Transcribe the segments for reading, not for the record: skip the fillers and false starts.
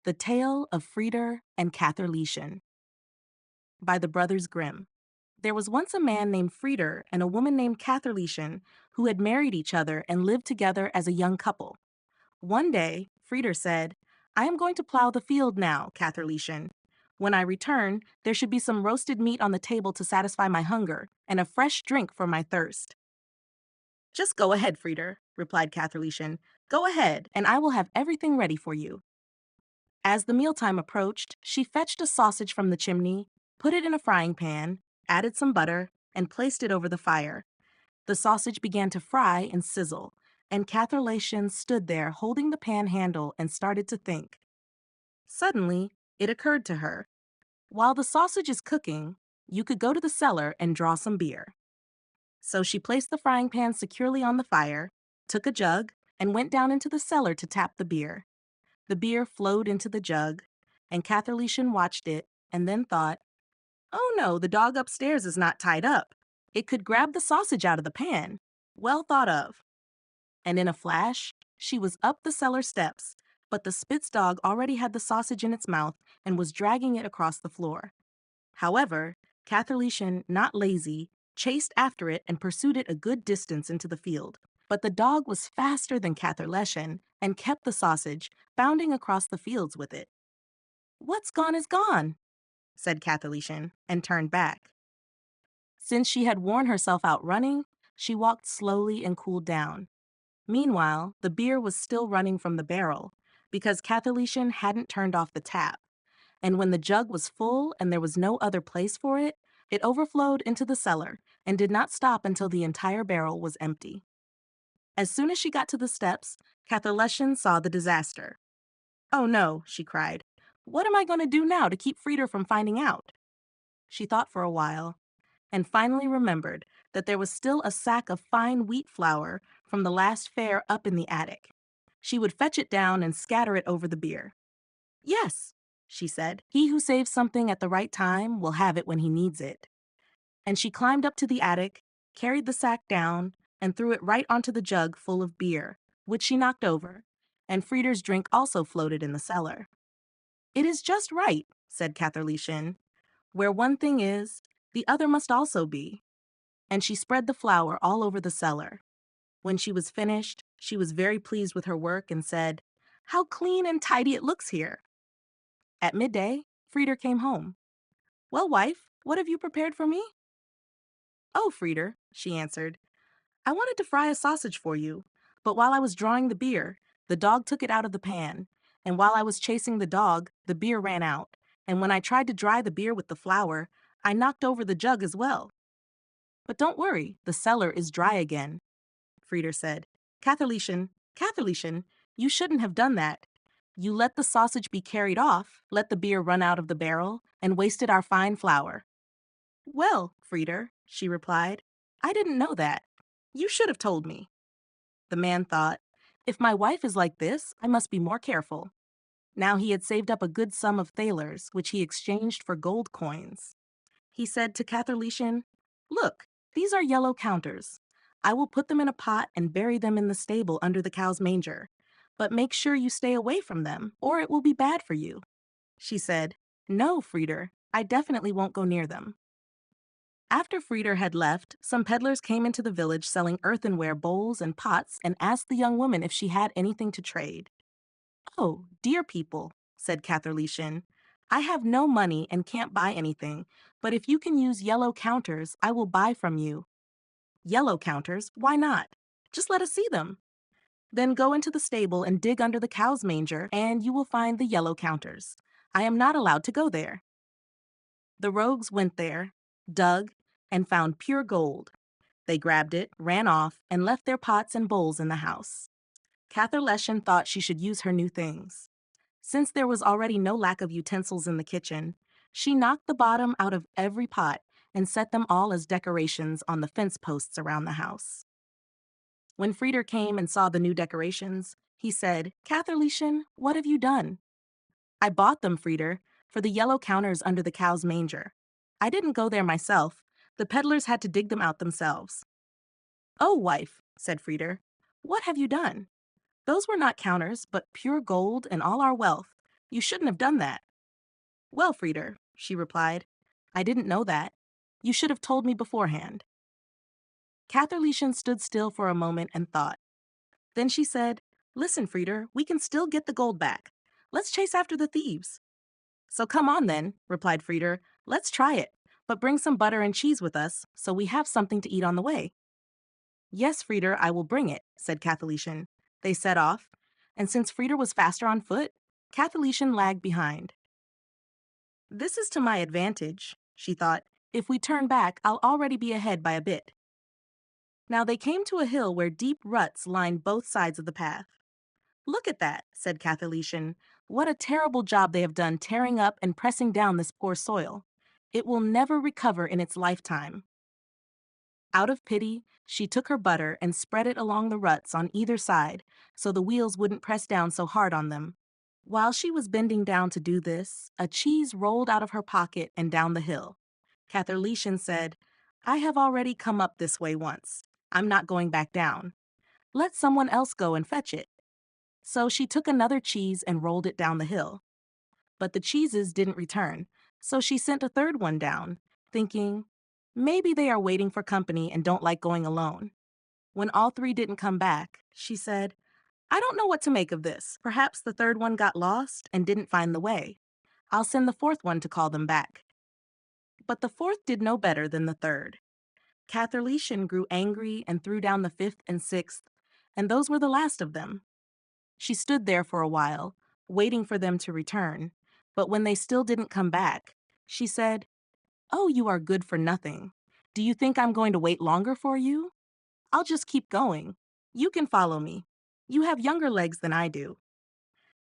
The Tale of Frieder and Catherlichen by the Brothers Grimm. There was once a man named Frieder and a woman named Catherlichen who had married each other and lived together as a young couple. One day, Frieder said, "I am going to plow the field now, Catherlichen. When I return, there should be some roasted meat on the table to satisfy my hunger and a fresh drink for my thirst." "Just go ahead, Frieder," replied Catherlichen. "Go ahead, and I will have everything ready for you." As the mealtime approached, she fetched a sausage from the chimney, put it in a frying pan, added some butter, and placed it over the fire. The sausage began to fry and sizzle, and Catherlation stood there holding the pan handle and started to think. Suddenly, it occurred to her, while the sausage is cooking, you could go to the cellar and draw some beer. So she placed the frying pan securely on the fire, took a jug, and went down into the cellar to tap the beer. The beer flowed into the jug, and Catherlician watched it and then thought, "Oh no, the dog upstairs is not tied up. It could grab the sausage out of the pan. Well thought of." And in a flash, she was up the cellar steps, but the Spitz dog already had the sausage in its mouth and was dragging it across the floor. However, Catherlician, not lazy, chased after it and pursued it a good distance into the field. But the dog was faster than Catherlician and kept the sausage, bounding across the fields with it. "What's gone is gone," said Catherlician, and turned back. Since she had worn herself out running, she walked slowly and cooled down. Meanwhile, the beer was still running from the barrel, because Catherlician hadn't turned off the tap, and when the jug was full and there was no other place for it, it overflowed into the cellar and did not stop until the entire barrel was empty. As soon as she got to the steps, Catherlecian saw the disaster. "Oh no," she cried. "What am I going to do now to keep Frieder from finding out?" She thought for a while, and finally remembered that there was still a sack of fine wheat flour from the last fair up in the attic. She would fetch it down and scatter it over the beer. "Yes," she said, "he who saves something at the right time will have it when he needs it." And she climbed up to the attic, carried the sack down, and threw it right onto the jug full of beer, which she knocked over, and Frieder's drink also floated in the cellar. "It is just right," said Catherlician. "Where one thing is, the other must also be." And she spread the flour all over the cellar. When she was finished, she was very pleased with her work and said, "How clean and tidy it looks here." At midday, Frieder came home. "Well, wife, what have you prepared for me?" "Oh, Frieder," she answered, "I wanted to fry a sausage for you, but while I was drawing the beer, the dog took it out of the pan, and while I was chasing the dog, the beer ran out, and when I tried to dry the beer with the flour, I knocked over the jug as well. But don't worry, the cellar is dry again." Frieder said, Catherlician, you shouldn't have done that. You let the sausage be carried off, let the beer run out of the barrel, and wasted our fine flour." "Well, Frieder," she replied, "I didn't know that. You should have told me." The man thought, "If my wife is like this, I must be more careful." Now he had saved up a good sum of thalers, which he exchanged for gold coins. He said to Catherlician, "Look, these are yellow counters. I will put them in a pot and bury them in the stable under the cow's manger. But make sure you stay away from them, or it will be bad for you." She said, "No, Frieder, I definitely won't go near them." After Frieder had left, some peddlers came into the village selling earthenware bowls and pots and asked the young woman if she had anything to trade. "Oh, dear people," said Catherlician, "I have no money and can't buy anything, but if you can use yellow counters, I will buy from you." "Yellow counters? Why not? Just let us see them." "Then go into the stable and dig under the cow's manger, and you will find the yellow counters. I am not allowed to go there." The rogues went there, dug, and found pure gold. They grabbed it, ran off, and left their pots and bowls in the house. Catherlecian thought she should use her new things. Since there was already no lack of utensils in the kitchen, she knocked the bottom out of every pot and set them all as decorations on the fence posts around the house. When Frieder came and saw the new decorations, he said, "Catherlician, what have you done?" "I bought them, Frieder, for the yellow counters under the cow's manger. I didn't go there myself. The peddlers had to dig them out themselves." "Oh, wife," said Frieder, "what have you done? Those were not counters, but pure gold and all our wealth. You shouldn't have done that. Well, Frieder, she replied, I didn't know that. You should have told me beforehand. Catherlichen stood still for a moment and thought. Then she said, Listen, Frieder, we can still get the gold back. Let's chase after the thieves. So come on then, replied Frieder. Let's try it, but bring some butter and cheese with us so we have something to eat on the way. Yes, Frieder, I will bring it, said Catherlichen. They set off, and since Frieder was faster on foot, Catherlichen lagged behind. This is to my advantage, she thought. If we turn back, I'll already be ahead by a bit. Now they came to a hill where deep ruts lined both sides of the path. Look at that, said Catherlichen. What a terrible job they have done tearing up and pressing down this poor soil. It will never recover in its lifetime. Out of pity, she took her butter and spread it along the ruts on either side so the wheels wouldn't press down so hard on them. While she was bending down to do this, a cheese rolled out of her pocket and down the hill. Catherlichen said, I have already come up this way once. I'm not going back down. Let someone else go and fetch it. So she took another cheese and rolled it down the hill. But the cheeses didn't return, so she sent a third one down, thinking, maybe they are waiting for company and don't like going alone. When all three didn't come back, she said, I don't know what to make of this. Perhaps the third one got lost and didn't find the way. I'll send the fourth one to call them back. But the fourth did no better than the third. Catherlichen grew angry and threw down the fifth and sixth, and those were the last of them. She stood there for a while, waiting for them to return, but when they still didn't come back, she said, Oh, you are good for nothing. Do you think I'm going to wait longer for you? I'll just keep going. You can follow me. You have younger legs than I do.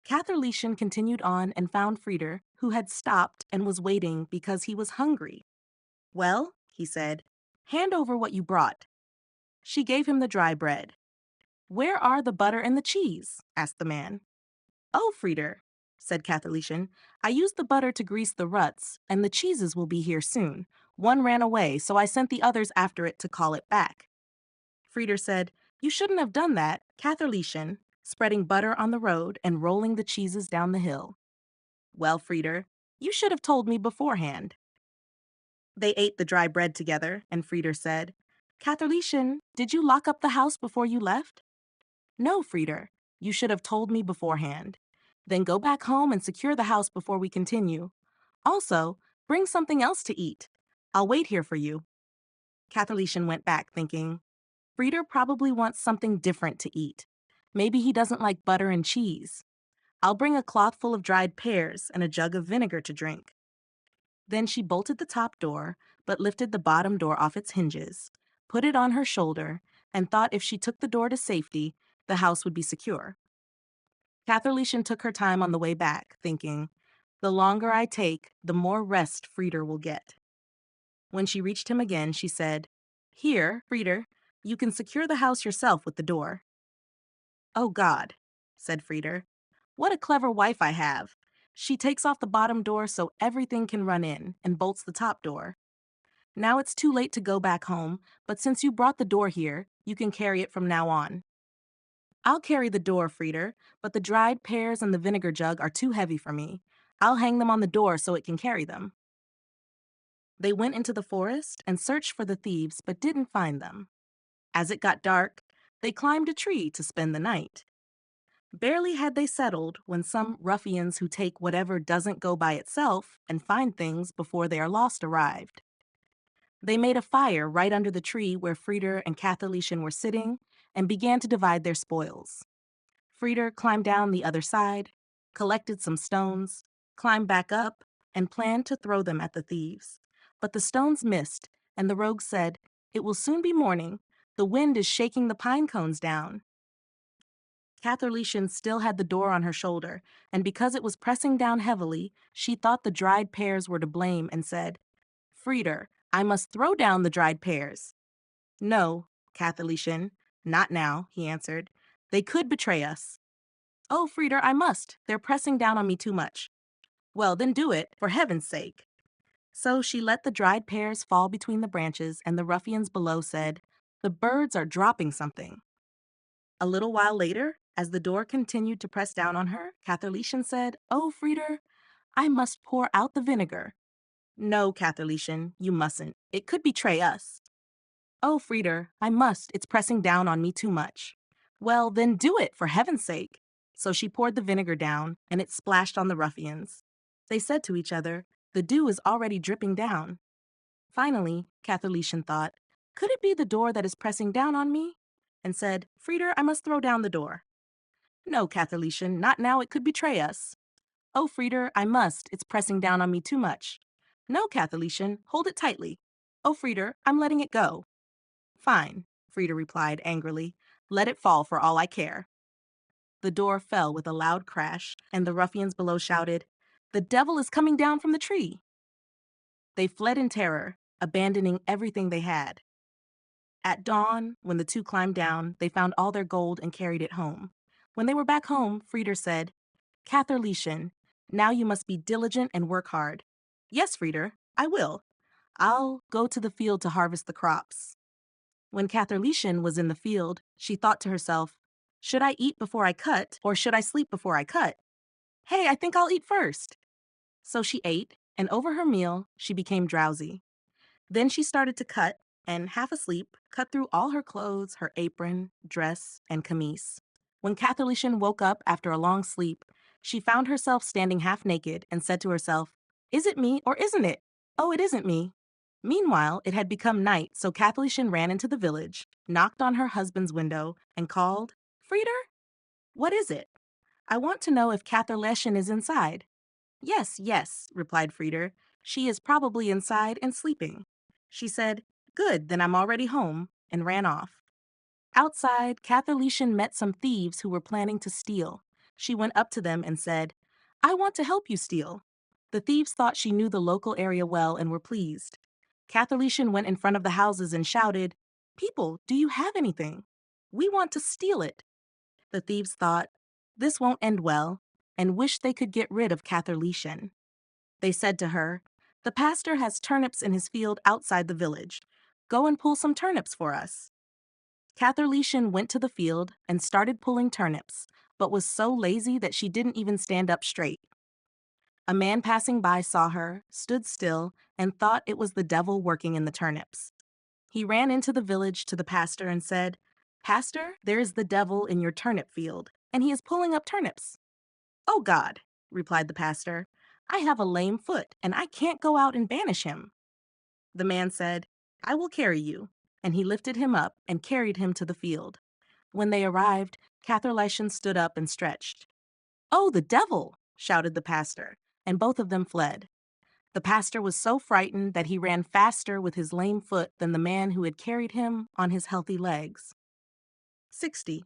Catherlichen continued on and found Frieder, who had stopped and was waiting because he was hungry. Well, he said, hand over what you brought. She gave him the dry bread. Where are the butter and the cheese? Asked the man. Oh, Frieder, said Catherlichen, I used the butter to grease the ruts, and the cheeses will be here soon. One ran away, so I sent the others after it to call it back. Frieder said, You shouldn't have done that, Catherlichen, spreading butter on the road and rolling the cheeses down the hill. Well, Frieder, you should have told me beforehand. They ate the dry bread together, and Frieder said, Catherlichen, did you lock up the house before you left? No, Frieder, you should have told me beforehand. Then go back home and secure the house before we continue. Also, bring something else to eat. I'll wait here for you. Catherlichen went back, thinking, Frieder probably wants something different to eat. Maybe he doesn't like butter and cheese. I'll bring a cloth full of dried pears and a jug of vinegar to drink. Then she bolted the top door, but lifted the bottom door off its hinges, put it on her shoulder, and thought if she took the door to safety, the house would be secure. Catherlichen took her time on the way back, thinking, the longer I take, the more rest Frieder will get. When she reached him again, she said, Here, Frieder, you can secure the house yourself with the door. Oh, God, said Frieder. What a clever wife I have. She takes off the bottom door so everything can run in and bolts the top door. Now it's too late to go back home, but since you brought the door here, you can carry it from now on. I'll carry the door, Frieder, but the dried pears and the vinegar jug are too heavy for me. I'll hang them on the door so it can carry them. They went into the forest and searched for the thieves, but didn't find them. As it got dark, they climbed a tree to spend the night. Barely had they settled when some ruffians who take whatever doesn't go by itself and find things before they are lost arrived. They made a fire right under the tree where Frieder and Catherlichen were sitting and began to divide their spoils. Frieder climbed down the other side, collected some stones, climbed back up, and planned to throw them at the thieves. But the stones missed, and the rogue said, It will soon be morning. The wind is shaking the pine cones down. Catherlichen still had the door on her shoulder, and because it was pressing down heavily, she thought the dried pears were to blame and said, Frieder, I must throw down the dried pears. No, Catherlichen, not now, he answered. They could betray us. Oh, Frieder, I must. They're pressing down on me too much. Well, then do it, for heaven's sake. So she let the dried pears fall between the branches, and the ruffians below said, The birds are dropping something. A little while later, As the door continued to press down on her, Catherlichen said, "Oh, Frieder, I must pour out the vinegar." "No, Catherlichen, you mustn't. It could betray us." "Oh, Frieder, I must. It's pressing down on me too much." "Well, then do it, for heaven's sake." So she poured the vinegar down, and it splashed on the ruffians. They said to each other, "The dew is already dripping down." Finally, Catherlichen thought, "Could it be the door that is pressing down on me?" and said, "Frieder, I must throw down the door." "No, Catherlichen, not now, it could betray us." "Oh, Frieder, I must. It's pressing down on me too much." "No, Catherlichen, hold it tightly." "Oh, Frieder, I'm letting it go." "Fine," Frieder replied angrily. "Let it fall for all I care." The door fell with a loud crash, and the ruffians below shouted, "The devil is coming down from the tree." They fled in terror, abandoning everything they had. At dawn, when the two climbed down, they found all their gold and carried it home. When they were back home, Frieder said, "Catherlichen, now you must be diligent and work hard." "Yes, Frieder, I will. I'll go to the field to harvest the crops." When Catherlichen was in the field, she thought to herself, "Should I eat before I cut, or should I sleep before I cut? Hey, I think I'll eat first." So she ate, and over her meal, she became drowsy. Then she started to cut, and half asleep, cut through all her clothes, her apron, dress, and camise. When Catherlichen woke up after a long sleep, she found herself standing half naked and said to herself, "Is it me or isn't it? Oh, it isn't me." Meanwhile, it had become night, so Catherlichen ran into the village, knocked on her husband's window, and called, "Frieder? What is it? I want to know if Catherlichen is inside." "Yes, yes," replied Frieder. "She is probably inside and sleeping." She said, "Good, then I'm already home," and ran off. Outside, Catherlichen met some thieves who were planning to steal. She went up to them and said, "I want to help you steal." The thieves thought she knew the local area well and were pleased. Catherlichen went in front of the houses and shouted, "People, do you have anything? We want to steal it." The thieves thought, "This won't end well," and wished they could get rid of Catherlichen. They said to her, "The pastor has turnips in his field outside the village. Go and pull some turnips for us." Catherlichen went to the field and started pulling turnips, but was so lazy that she didn't even stand up straight. A man passing by saw her, stood still, and thought it was the devil working in the turnips. He ran into the village to the pastor and said, "Pastor, there is the devil in your turnip field, and he is pulling up turnips." "Oh God," replied the pastor, "I have a lame foot, and I can't go out and banish him." The man said, "I will carry you," and he lifted him up and carried him to the field. When they arrived, Catherlichen stood up and stretched. "Oh, the devil!" shouted the pastor, and both of them fled. The pastor was so frightened that he ran faster with his lame foot than the man who had carried him on his healthy legs. 60.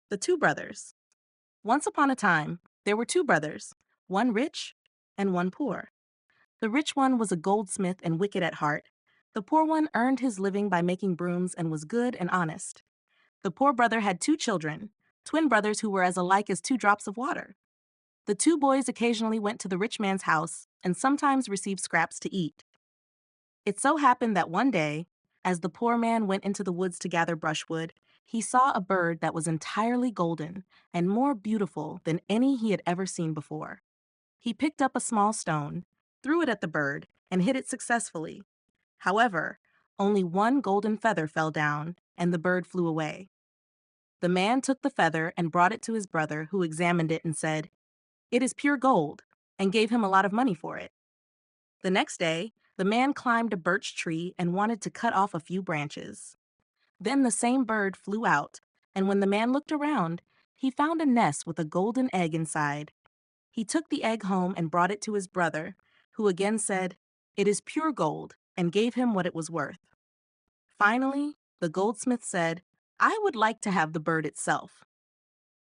The Two Brothers. Once upon a time, there were two brothers, one rich and one poor. The rich one was a goldsmith and wicked at heart. The poor one earned his living by making brooms and was good and honest. The poor brother had two children, twin brothers who were as alike as two drops of water. The two boys occasionally went to the rich man's house and sometimes received scraps to eat. It so happened that one day, as the poor man went into the woods to gather brushwood, he saw a bird that was entirely golden and more beautiful than any he had ever seen before. He picked up a small stone, threw it at the bird, and hit it successfully. However, only one golden feather fell down, and the bird flew away. The man took the feather and brought it to his brother, who examined it and said, "It is pure gold," and gave him a lot of money for it. The next day, the man climbed a birch tree and wanted to cut off a few branches. Then the same bird flew out, and when the man looked around, he found a nest with a golden egg inside. He took the egg home and brought it to his brother, who again said, "It is pure gold," and gave him what it was worth. Finally, the goldsmith said, "I would like to have the bird itself."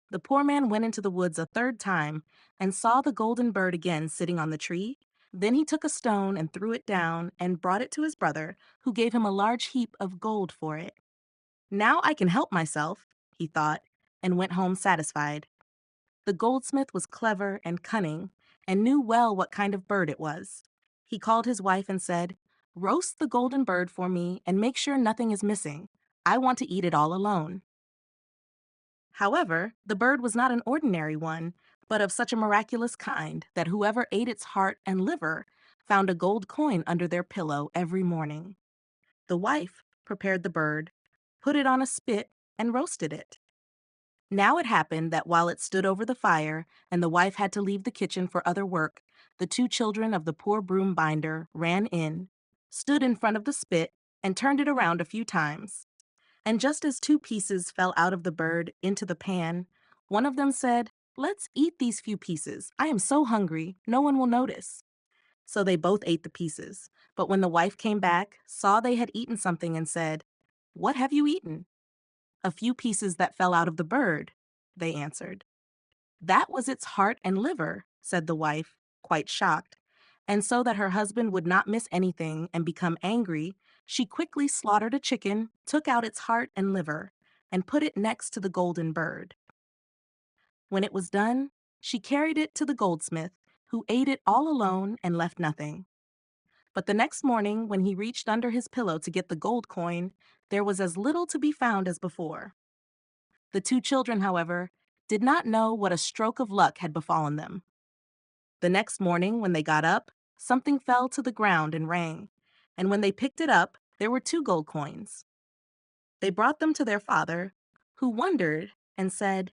The poor man went into the woods a third time and saw the golden bird again sitting on the tree. Then he took a stone and threw it down and brought it to his brother, who gave him a large heap of gold for it. "Now I can help myself," he thought, and went home satisfied. The goldsmith was clever and cunning and knew well what kind of bird it was. He called his wife and said, "Roast the golden bird for me and make sure nothing is missing. I want to eat it all alone." However, the bird was not an ordinary one, but of such a miraculous kind that whoever ate its heart and liver found a gold coin under their pillow every morning. The wife prepared the bird, put it on a spit, and roasted it. Now it happened that while it stood over the fire and the wife had to leave the kitchen for other work, the two children of the poor broom binder ran in, stood in front of the spit, and turned it around a few times. And just as two pieces fell out of the bird into the pan, one of them said, "Let's eat these few pieces. I am so hungry, no one will notice." So they both ate the pieces. But when the wife came back, saw they had eaten something, and said, "What have you eaten?" "A few pieces that fell out of the bird," they answered. "That was its heart and liver," said the wife, quite shocked. And so that her husband would not miss anything and become angry, she quickly slaughtered a chicken, took out its heart and liver, and put it next to the golden bird. When it was done, she carried it to the goldsmith, who ate it all alone and left nothing. But the next morning, when he reached under his pillow to get the gold coin, there was as little to be found as before. The two children, however, did not know what a stroke of luck had befallen them. The next morning, when they got up, something fell to the ground and rang, and when they picked it up, there were two gold coins. They brought them to their father, who wondered and said,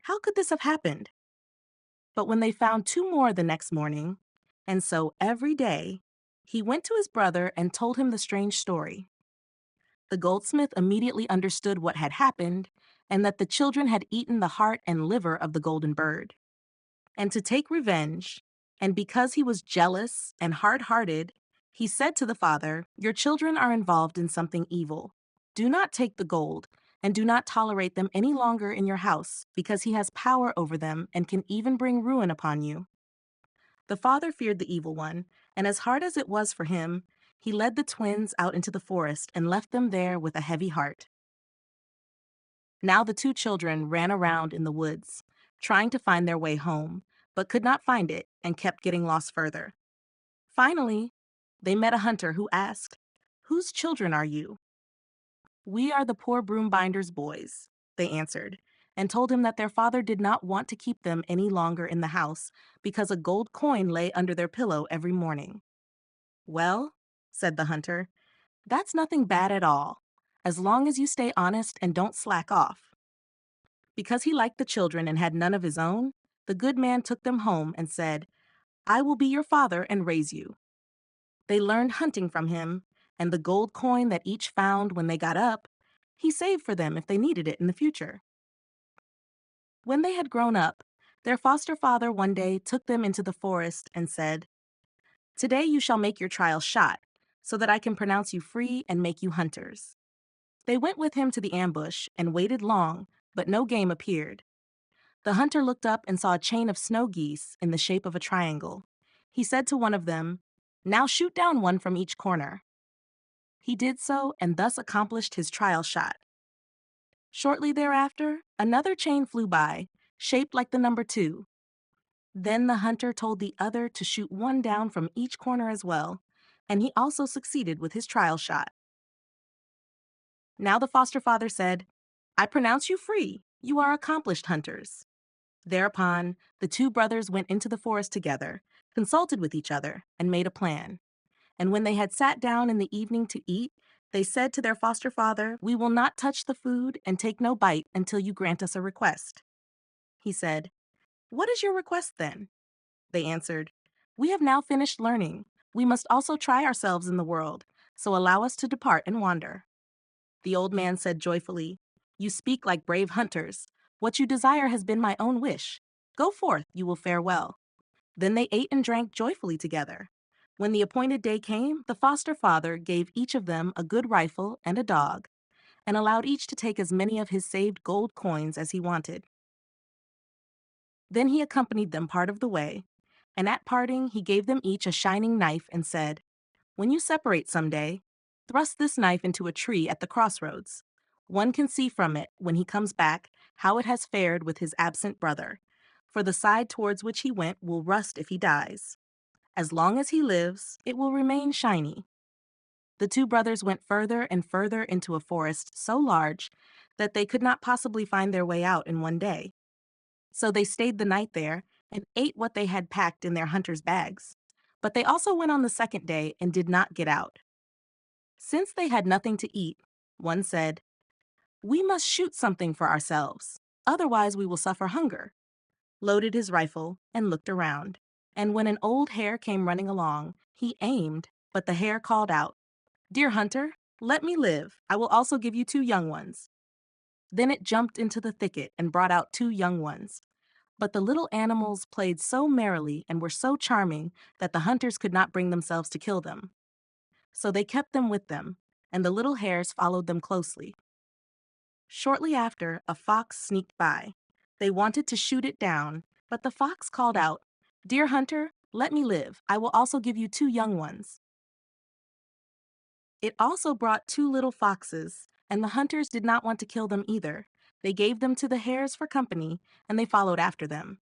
"How could this have happened?" But when they found two more the next morning, and so every day, he went to his brother and told him the strange story. The goldsmith immediately understood what had happened, and that the children had eaten the heart and liver of the golden bird. And to take revenge, and because he was jealous and hard-hearted, he said to the father, "Your children are involved in something evil. Do not take the gold, and do not tolerate them any longer in your house, because he has power over them and can even bring ruin upon you." The father feared the evil one, and as hard as it was for him, he led the twins out into the forest and left them there with a heavy heart. Now the two children ran around in the woods, trying to find their way home, but could not find it and kept getting lost further. Finally, they met a hunter who asked, "Whose children are you?" "We are the poor broom binder's boys," they answered, and told him that their father did not want to keep them any longer in the house because a gold coin lay under their pillow every morning. "Well," said the hunter, "that's nothing bad at all, as long as you stay honest and don't slack off." Because he liked the children and had none of his own, the good man took them home and said, "I will be your father and raise you." They learned hunting from him, and the gold coin that each found when they got up, he saved for them if they needed it in the future. When they had grown up, their foster father one day took them into the forest and said, "Today you shall make your trial shot, so that I can pronounce you free and make you hunters." They went with him to the ambush and waited long, but no game appeared. The hunter looked up and saw a chain of snow geese in the shape of a triangle. He said to one of them, "Now shoot down one from each corner." He did so and thus accomplished his trial shot. Shortly thereafter, another chain flew by, shaped like the number 2. Then the hunter told the other to shoot one down from each corner as well, and he also succeeded with his trial shot. Now the foster father said, "I pronounce you free. You are accomplished hunters." Thereupon, the two brothers went into the forest together, consulted with each other, and made a plan. And when they had sat down in the evening to eat, they said to their foster father, "We will not touch the food and take no bite until you grant us a request." He said, "What is your request then?" They answered, "We have now finished learning. We must also try ourselves in the world, so allow us to depart and wander." The old man said joyfully, "You speak like brave hunters. What you desire has been my own wish. Go forth, you will fare well." Then they ate and drank joyfully together. When the appointed day came, the foster father gave each of them a good rifle and a dog, and allowed each to take as many of his saved gold coins as he wanted. Then he accompanied them part of the way, and at parting he gave them each a shining knife and said, "When you separate someday, thrust this knife into a tree at the crossroads. One can see from it, when he comes back, how it has fared with his absent brother, for the side towards which he went will rust if he dies. As long as he lives, it will remain shiny." The two brothers went further and further into a forest so large that they could not possibly find their way out in one day. So they stayed the night there and ate what they had packed in their hunter's bags. But they also went on the second day and did not get out. Since they had nothing to eat, one said, "We must shoot something for ourselves, otherwise we will suffer hunger," loaded his rifle, and looked around. And when an old hare came running along, he aimed, but the hare called out, "Dear hunter, let me live. I will also give you two young ones." Then it jumped into the thicket and brought out two young ones. But the little animals played so merrily and were so charming that the hunters could not bring themselves to kill them. So they kept them with them, and the little hares followed them closely. Shortly after, a fox sneaked by. They wanted to shoot it down, but the fox called out, "Dear hunter, let me live. I will also give you two young ones." It also brought two little foxes, and the hunters did not want to kill them either. They gave them to the hares for company, and they followed after them.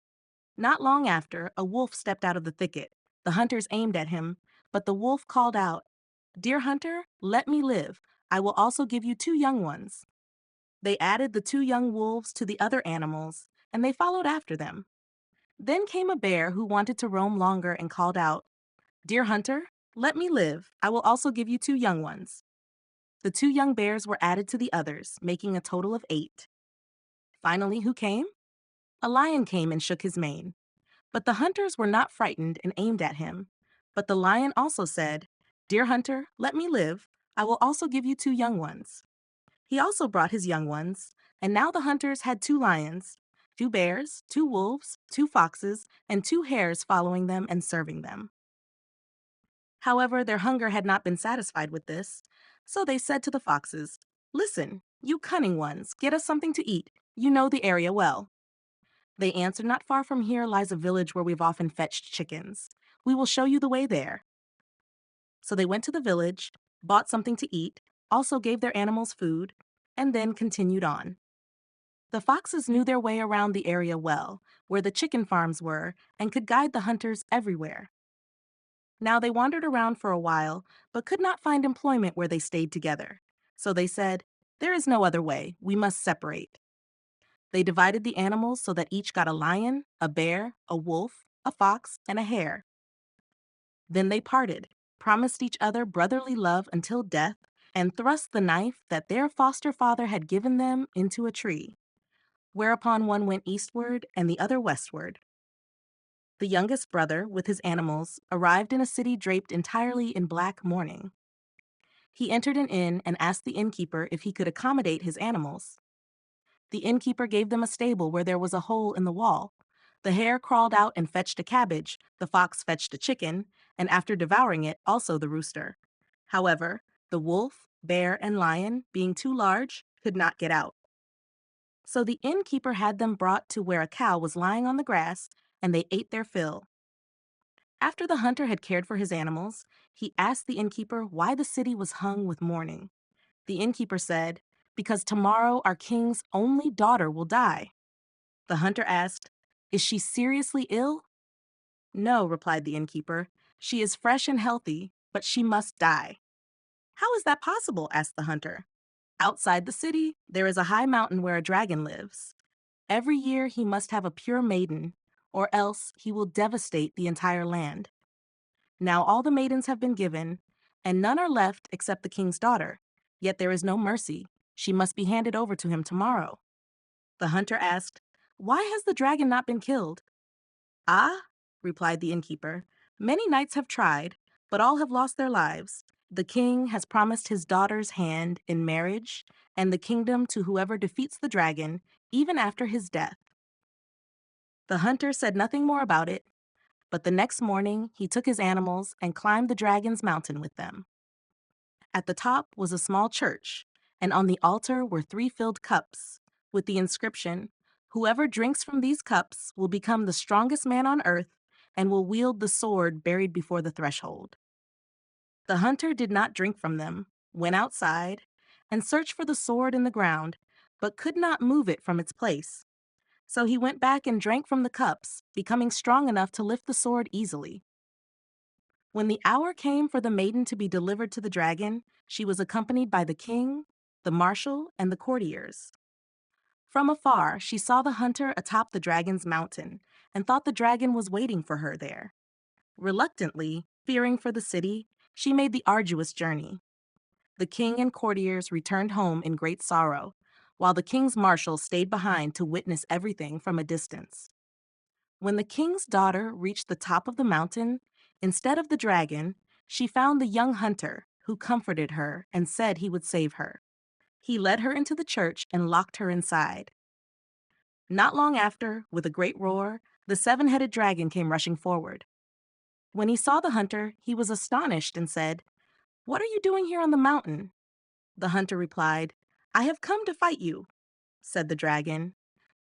Not long after, a wolf stepped out of the thicket. The hunters aimed at him, but the wolf called out, "Dear hunter, let me live. I will also give you two young ones." They added the two young wolves to the other animals, and they followed after them. Then came a bear who wanted to roam longer and called out, "Dear hunter, let me live. I will also give you two young ones." The two young bears were added to the others, making a total of 8. Finally, who came? A lion came and shook his mane. But the hunters were not frightened and aimed at him. But the lion also said, "Dear hunter, let me live. I will also give you two young ones." He also brought his young ones, and now the hunters had two lions, two bears, two wolves, two foxes, and two hares following them and serving them. However, their hunger had not been satisfied with this, so they said to the foxes, "Listen, you cunning ones, get us something to eat. You know the area well." They answered, "Not far from here lies a village where we've often fetched chickens. We will show you the way there." So they went to the village, bought something to eat, also gave their animals food, and then continued on. The foxes knew their way around the area well, where the chicken farms were, and could guide the hunters everywhere. Now they wandered around for a while, but could not find employment where they stayed together. So they said, "There is no other way. We must separate." They divided the animals so that each got a lion, a bear, a wolf, a fox, and a hare. Then they parted, promised each other brotherly love until death, and thrust the knife that their foster father had given them into a tree, whereupon one went eastward and the other westward. The youngest brother, with his animals, arrived in a city draped entirely in black mourning. He entered an inn and asked the innkeeper if he could accommodate his animals. The innkeeper gave them a stable where there was a hole in the wall. The hare crawled out and fetched a cabbage, the fox fetched a chicken, and after devouring it, also the rooster. However, the wolf, bear, and lion, being too large, could not get out. So the innkeeper had them brought to where a cow was lying on the grass, and they ate their fill. After the hunter had cared for his animals, he asked the innkeeper why the city was hung with mourning. The innkeeper said, "Because tomorrow our king's only daughter will die." The hunter asked, "Is she seriously ill?" "No," replied the innkeeper. "She is fresh and healthy, but she must die." "How is that possible?" asked the hunter. "Outside the city, there is a high mountain where a dragon lives. Every year he must have a pure maiden, or else he will devastate the entire land. Now all the maidens have been given, and none are left except the king's daughter. Yet there is no mercy. She must be handed over to him tomorrow." The hunter asked, "Why has the dragon not been killed?" "Ah," replied the innkeeper, "many knights have tried, but all have lost their lives. The king has promised his daughter's hand in marriage and the kingdom to whoever defeats the dragon, even after his death." The hunter said nothing more about it, but the next morning he took his animals and climbed the dragon's mountain with them. At the top was a small church, and on the altar were 3 filled cups, with the inscription, "Whoever drinks from these cups will become the strongest man on earth and will wield the sword buried before the threshold." The hunter did not drink from them, went outside, and searched for the sword in the ground, but could not move it from its place. So he went back and drank from the cups, becoming strong enough to lift the sword easily. When the hour came for the maiden to be delivered to the dragon, she was accompanied by the king, the marshal, and the courtiers. From afar, she saw the hunter atop the dragon's mountain and thought the dragon was waiting for her there. Reluctantly, fearing for the city, she made the arduous journey. The king and courtiers returned home in great sorrow, while the king's marshal stayed behind to witness everything from a distance. When the king's daughter reached the top of the mountain, instead of the dragon, she found the young hunter, who comforted her and said he would save her. He led her into the church and locked her inside. Not long after, with a great roar, the seven-headed dragon came rushing forward. When he saw the hunter, he was astonished and said, "What are you doing here on the mountain?" The hunter replied, "I have come to fight you." Said the dragon,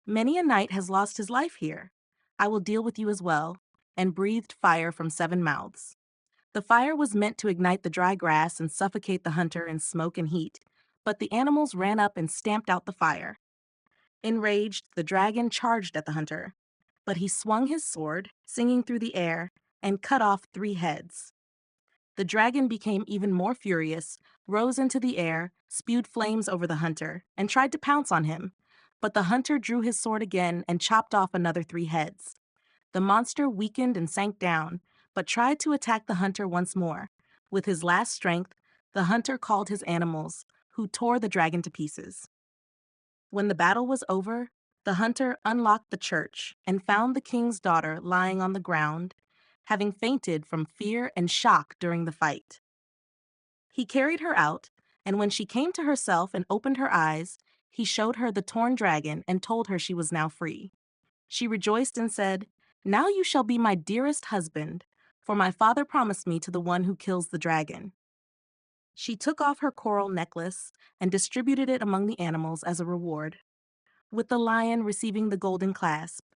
"Many a knight has lost his life here. I will deal with you as well," and breathed fire from 7 mouths. The fire was meant to ignite the dry grass and suffocate the hunter in smoke and heat, but the animals ran up and stamped out the fire. Enraged, the dragon charged at the hunter, but he swung his sword, singing through the air, and cut off 3 heads. The dragon became even more furious, rose into the air, spewed flames over the hunter, and tried to pounce on him, but the hunter drew his sword again and chopped off another 3 heads. The monster weakened and sank down, but tried to attack the hunter once more. With his last strength, the hunter called his animals, who tore the dragon to pieces. When the battle was over, the hunter unlocked the church and found the king's daughter lying on the ground, having fainted from fear and shock during the fight. He carried her out, and when she came to herself and opened her eyes, he showed her the torn dragon and told her she was now free. She rejoiced and said, "Now you shall be my dearest husband, for my father promised me to the one who kills the dragon." She took off her coral necklace and distributed it among the animals as a reward, with the lion receiving the golden clasp.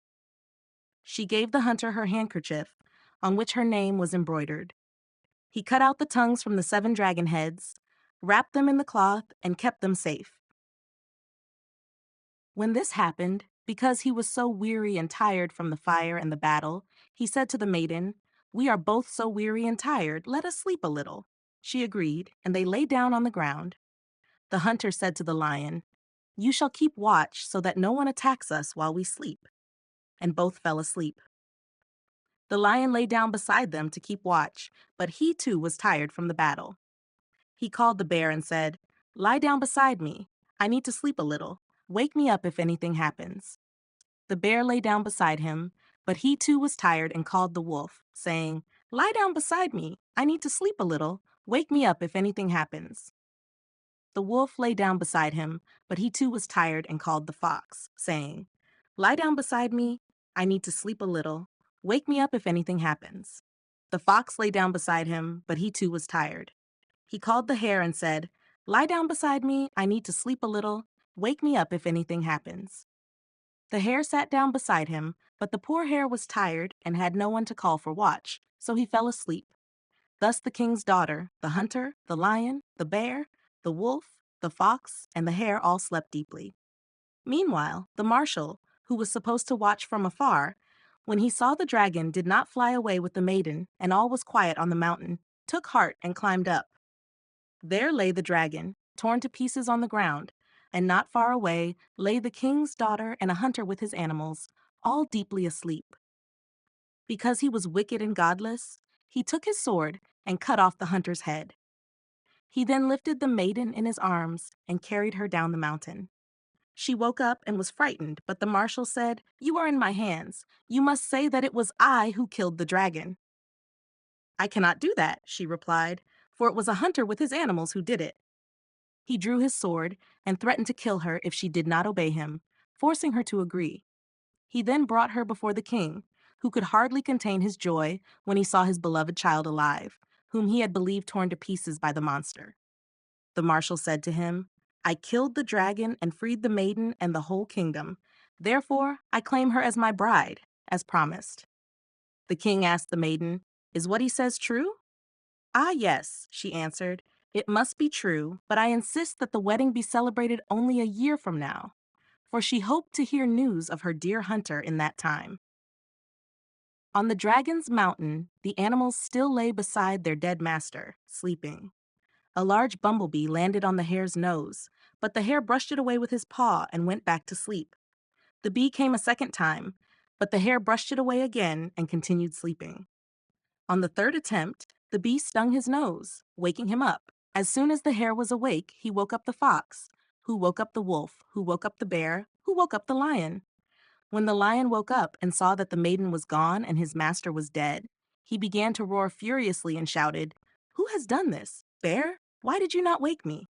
She gave the hunter her handkerchief, on which her name was embroidered. He cut out the tongues from the 7 dragon heads, wrapped them in the cloth, and kept them safe. When this happened, because he was so weary and tired from the fire and the battle, he said to the maiden, "We are both so weary and tired, let us sleep a little." She agreed, and they lay down on the ground. The hunter said to the lion, "You shall keep watch so that no one attacks us while we sleep." And both fell asleep. The lion lay down beside them to keep watch, but he too was tired from the battle. He called the bear and said, "Lie down beside me. I need to sleep a little. Wake me up if anything happens." The bear lay down beside him, but he too was tired and called the wolf, saying, "Lie down beside me. I need to sleep a little. Wake me up if anything happens." The wolf lay down beside him, but he too was tired and called the fox, saying, "Lie down beside me. I need to sleep a little. Wake me up if anything happens." The fox lay down beside him, but he too was tired. He called the hare and said, "Lie down beside me. I need to sleep a little. Wake me up if anything happens." The hare sat down beside him, but the poor hare was tired and had no one to call for watch, so he fell asleep. Thus the king's daughter, the hunter, the lion, the bear, the wolf, the fox, and the hare all slept deeply. Meanwhile, the marshal, who was supposed to watch from afar, when he saw the dragon did not fly away with the maiden and all was quiet on the mountain, took heart and climbed up. There lay the dragon, torn to pieces on the ground, and not far away lay the king's daughter and a hunter with his animals, all deeply asleep. Because he was wicked and godless, he took his sword and cut off the hunter's head. He then lifted the maiden in his arms and carried her down the mountain. She woke up and was frightened, but the marshal said, "You are in my hands. You must say that it was I who killed the dragon." "I cannot do that," she replied, "for it was a hunter with his animals who did it." He drew his sword and threatened to kill her if she did not obey him, forcing her to agree. He then brought her before the king, who could hardly contain his joy when he saw his beloved child alive, whom he had believed torn to pieces by the monster. The marshal said to him, "I killed the dragon and freed the maiden and the whole kingdom. Therefore, I claim her as my bride, as promised." The king asked the maiden, "Is what he says true?" "Ah, yes," she answered. "It must be true, but I insist that the wedding be celebrated only a year from now," for she hoped to hear news of her dear hunter in that time. On the dragon's mountain, the animals still lay beside their dead master, sleeping. A large bumblebee landed on the hare's nose, but the hare brushed it away with his paw and went back to sleep. The bee came a second time, but the hare brushed it away again and continued sleeping. On the third attempt, the bee stung his nose, waking him up. As soon as the hare was awake, he woke up the fox, who woke up the wolf, who woke up the bear, who woke up the lion. When the lion woke up and saw that the maiden was gone and his master was dead, he began to roar furiously and shouted, "Who has done this? Bear, why did you not wake me?"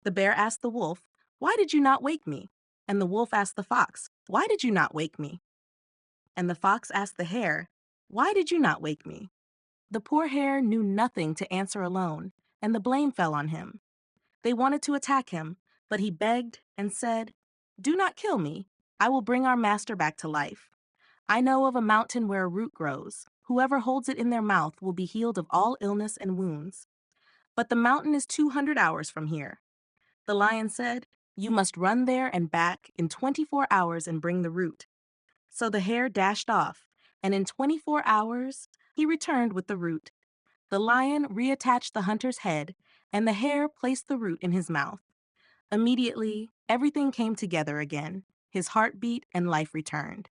The bear asked the wolf, "Why did you not wake me?" And the wolf asked the fox, "Why did you not wake me?" And the fox asked the hare, "Why did you not wake me?" The poor hare knew nothing to answer alone, and the blame fell on him. They wanted to attack him, but he begged and said, "Do not kill me. I will bring our master back to life. I know of a mountain where a root grows. Whoever holds it in their mouth will be healed of all illness and wounds. But the mountain is 200 hours from here." The lion said, "You must run there and back in 24 hours and bring the root." So the hare dashed off, and in 24 hours he returned with the root. The lion reattached the hunter's head, and the hare placed the root in his mouth. Immediately, everything came together again. His heart beat and life returned.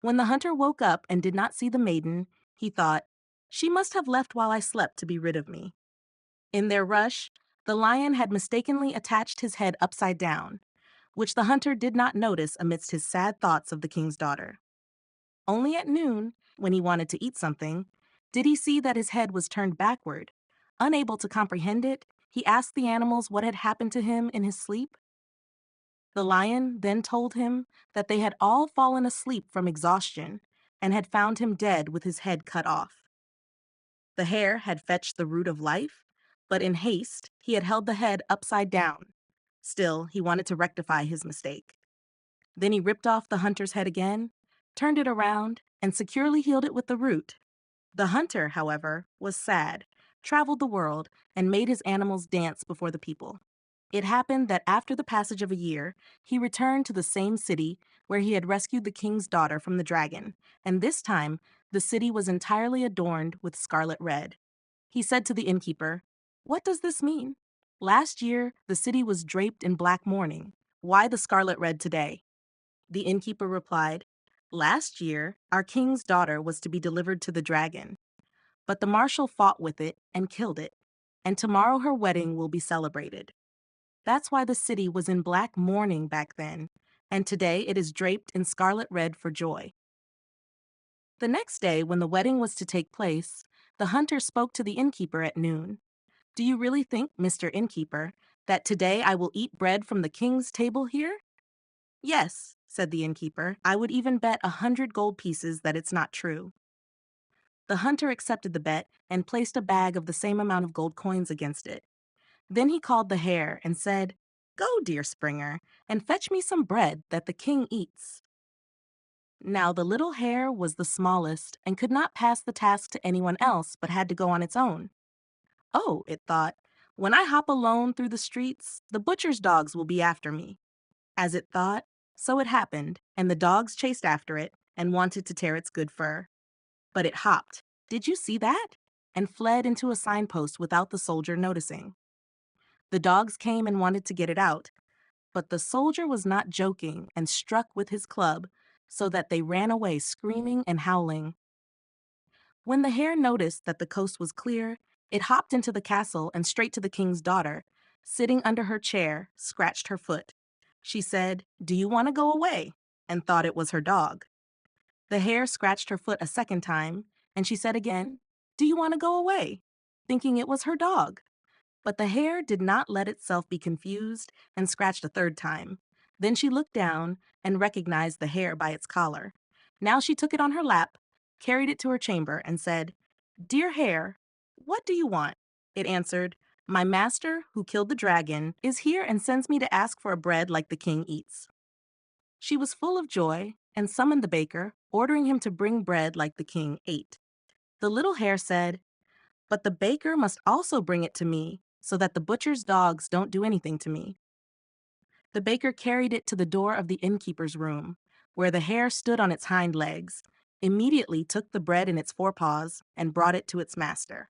When the hunter woke up and did not see the maiden, he thought, "She must have left while I slept to be rid of me." In their rush, the lion had mistakenly attached his head upside down, which the hunter did not notice amidst his sad thoughts of the king's daughter. Only at noon, when he wanted to eat something, did he see that his head was turned backward. Unable to comprehend it, he asked the animals what had happened to him in his sleep. The lion then told him that they had all fallen asleep from exhaustion and had found him dead with his head cut off. The hare had fetched the root of life, but in haste he had held the head upside down. Still, he wanted to rectify his mistake. Then he ripped off the hunter's head again, turned it around, and securely healed it with the root. The hunter, however, was sad, traveled the world, and made his animals dance before the people. It happened that after the passage of a year, he returned to the same city where he had rescued the king's daughter from the dragon, and this time the city was entirely adorned with scarlet red. He said to the innkeeper, "What does this mean? Last year, the city was draped in black mourning. Why the scarlet red today?" The innkeeper replied, "Last year, our king's daughter was to be delivered to the dragon, but the marshal fought with it and killed it, and tomorrow her wedding will be celebrated. That's why the city was in black mourning back then, and today it is draped in scarlet red for joy." The next day, when the wedding was to take place, the hunter spoke to the innkeeper at noon. "Do you really think, Mr. Innkeeper, that today I will eat bread from the king's table here?" "Yes," said the innkeeper. "I would even bet 100 gold pieces that it's not true." The hunter accepted the bet and placed a bag of the same amount of gold coins against it. Then he called the hare and said, "Go, dear Springer, and fetch me some bread that the king eats." Now the little hare was the smallest and could not pass the task to anyone else but had to go on its own. "Oh," it thought, "when I hop alone through the streets, the butcher's dogs will be after me." As it thought, so it happened, and the dogs chased after it and wanted to tear its good fur. But it hopped, "Did you see that?" and fled into a signpost without the soldier noticing. The dogs came and wanted to get it out, but the soldier was not joking and struck with his club, so that they ran away screaming and howling. When the hare noticed that the coast was clear, it hopped into the castle and straight to the king's daughter. Sitting under her chair, scratched her foot. She said, "Do you want to go away?" and thought it was her dog. The hare scratched her foot a second time, and she said again, "Do you want to go away?" thinking it was her dog. But the hare did not let itself be confused and scratched a third time. Then she looked down and recognized the hare by its collar. Now she took it on her lap, carried it to her chamber, and said, "Dear hare, what do you want?" It answered, "My master, who killed the dragon, is here and sends me to ask for a bread like the king eats." She was full of joy and summoned the baker, ordering him to bring bread like the king ate. The little hare said, "But the baker must also bring it to me, so that the butcher's dogs don't do anything to me." The baker carried it to the door of the innkeeper's room, where the hare stood on its hind legs, immediately took the bread in its forepaws and brought it to its master.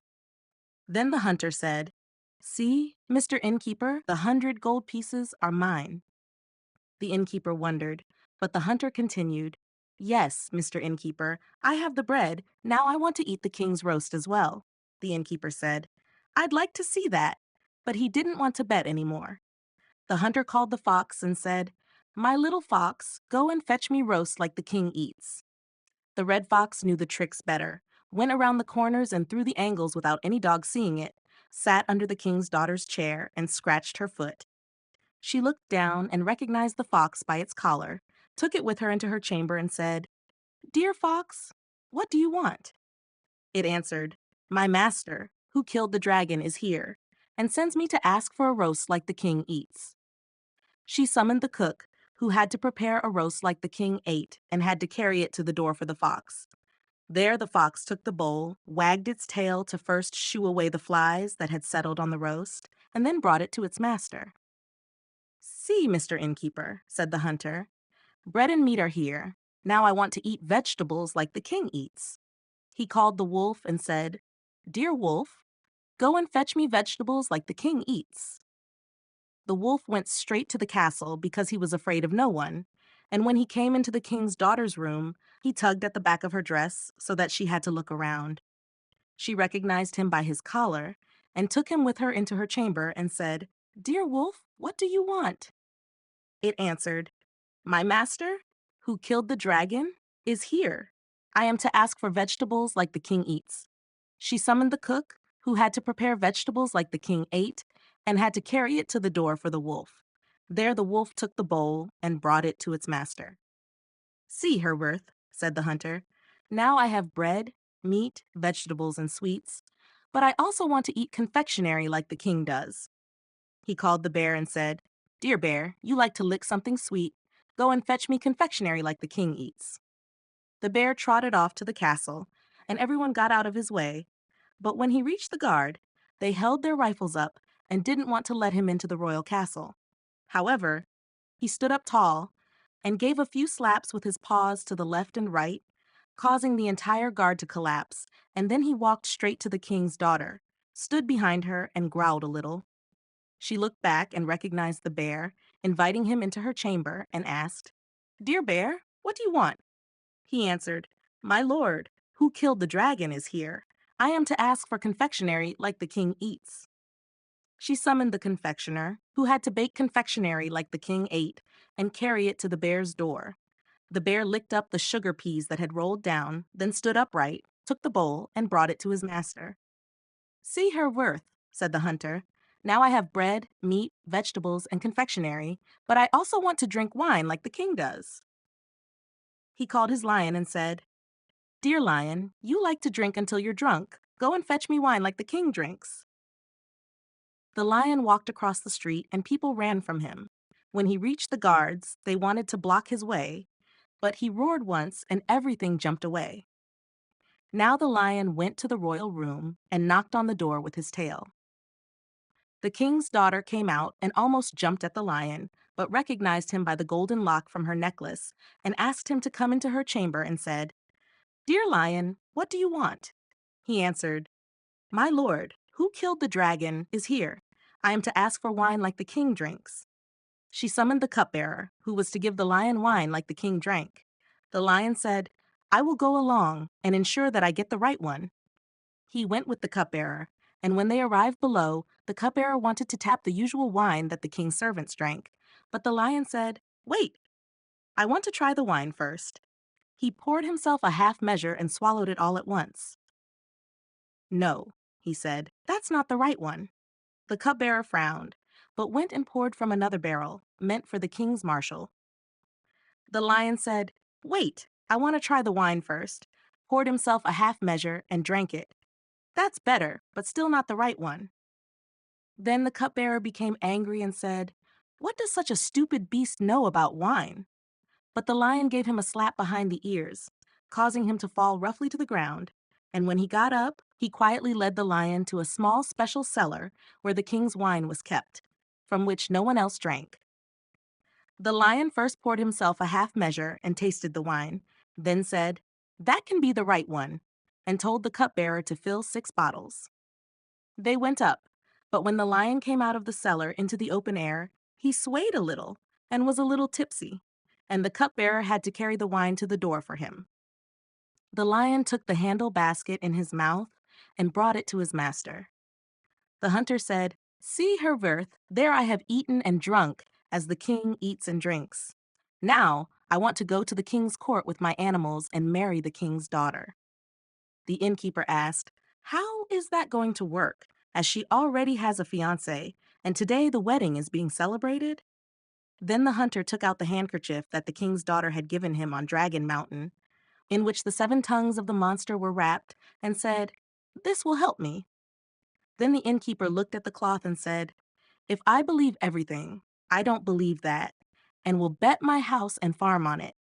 Then the hunter said, "See, Mr. Innkeeper, the 100 gold pieces are mine." The innkeeper wondered, but the hunter continued, "Yes, Mr. Innkeeper, I have the bread. Now I want to eat the king's roast as well." The innkeeper said, "I'd like to see that," but he didn't want to bet any more. The hunter called the fox and said, "My little fox, go and fetch me roast like the king eats." The red fox knew the tricks better, went around the corners and through the angles without any dog seeing it, sat under the king's daughter's chair and scratched her foot. She looked down and recognized the fox by its collar, took it with her into her chamber and said, "Dear fox, what do you want?" It answered, "My master, who killed the dragon, is here, and sends me to ask for a roast like the king eats." She summoned the cook, who had to prepare a roast like the king ate and had to carry it to the door for the fox. There the fox took the bowl, wagged its tail to first shoo away the flies that had settled on the roast, and then brought it to its master. "See, Mr. Innkeeper," said the hunter, "bread and meat are here. Now I want to eat vegetables like the king eats." He called the wolf and said, "Dear wolf, go and fetch me vegetables like the king eats." The wolf went straight to the castle because he was afraid of no one, and when he came into the king's daughter's room, he tugged at the back of her dress so that she had to look around. She recognized him by his collar and took him with her into her chamber and said, "Dear wolf, what do you want?" It answered, "My master, who killed the dragon, is here. I am to ask for vegetables like the king eats." She summoned the cook, who had to prepare vegetables like the king ate, and had to carry it to the door for the wolf. There the wolf took the bowl and brought it to its master. "See, Herworth," said the hunter, "now I have bread, meat, vegetables, and sweets, but I also want to eat confectionery like the king does." He called the bear and said, "Dear bear, you like to lick something sweet. Go and fetch me confectionery like the king eats." The bear trotted off to the castle, and everyone got out of his way. But when he reached the guard, they held their rifles up and didn't want to let him into the royal castle. However, he stood up tall and gave a few slaps with his paws to the left and right, causing the entire guard to collapse, and then he walked straight to the king's daughter, stood behind her, and growled a little. She looked back and recognized the bear, inviting him into her chamber, and asked, "Dear bear, what do you want?" He answered, "My lord, who killed the dragon, is here. I am to ask for confectionery like the king eats." She summoned the confectioner, who had to bake confectionery like the king ate and carry it to the bear's door. The bear licked up the sugar peas that had rolled down, then stood upright, took the bowl, and brought it to his master. "See her worth," said the hunter. "Now I have bread, meat, vegetables, and confectionery, but I also want to drink wine like the king does." He called his lion and said, "Dear lion, you like to drink until you're drunk. Go and fetch me wine like the king drinks." The lion walked across the street and people ran from him. When he reached the guards, they wanted to block his way, but he roared once and everything jumped away. Now the lion went to the royal room and knocked on the door with his tail. The king's daughter came out and almost jumped at the lion, but recognized him by the golden lock from her necklace and asked him to come into her chamber and said, "Dear lion, what do you want?" He answered, "My lord, who killed the dragon, is here. I am to ask for wine like the king drinks." She summoned the cupbearer, who was to give the lion wine like the king drank. The lion said, "I will go along and ensure that I get the right one." He went with the cupbearer, and when they arrived below, the cupbearer wanted to tap the usual wine that the king's servants drank. But the lion said, "Wait, I want to try the wine first." He poured himself a half measure and swallowed it all at once. "No," he said, "that's not the right one." The cupbearer frowned, but went and poured from another barrel, meant for the king's marshal. The lion said, "Wait, I want to try the wine first," poured himself a half measure and drank it. "That's better, but still not the right one." Then the cupbearer became angry and said, "What does such a stupid beast know about wine?" But the lion gave him a slap behind the ears, causing him to fall roughly to the ground, and when he got up, he quietly led the lion to a small special cellar where the king's wine was kept, from which no one else drank. The lion first poured himself a half measure and tasted the wine, then said, "That can be the right one," and told the cupbearer to fill 6 bottles. They went up, but when the lion came out of the cellar into the open air, he swayed a little and was a little tipsy, and the cupbearer had to carry the wine to the door for him. The lion took the handle basket in his mouth and brought it to his master. The hunter said, "See, Herr Wirth, there I have eaten and drunk as the king eats and drinks. Now I want to go to the king's court with my animals and marry the king's daughter." The innkeeper asked, "How is that going to work, as she already has a fiancé, and today the wedding is being celebrated?" Then the hunter took out the handkerchief that the king's daughter had given him on Dragon Mountain, in which the 7 tongues of the monster were wrapped, and said, "This will help me." Then the innkeeper looked at the cloth and said, "If I believe everything, I don't believe that, and will bet my house and farm on it."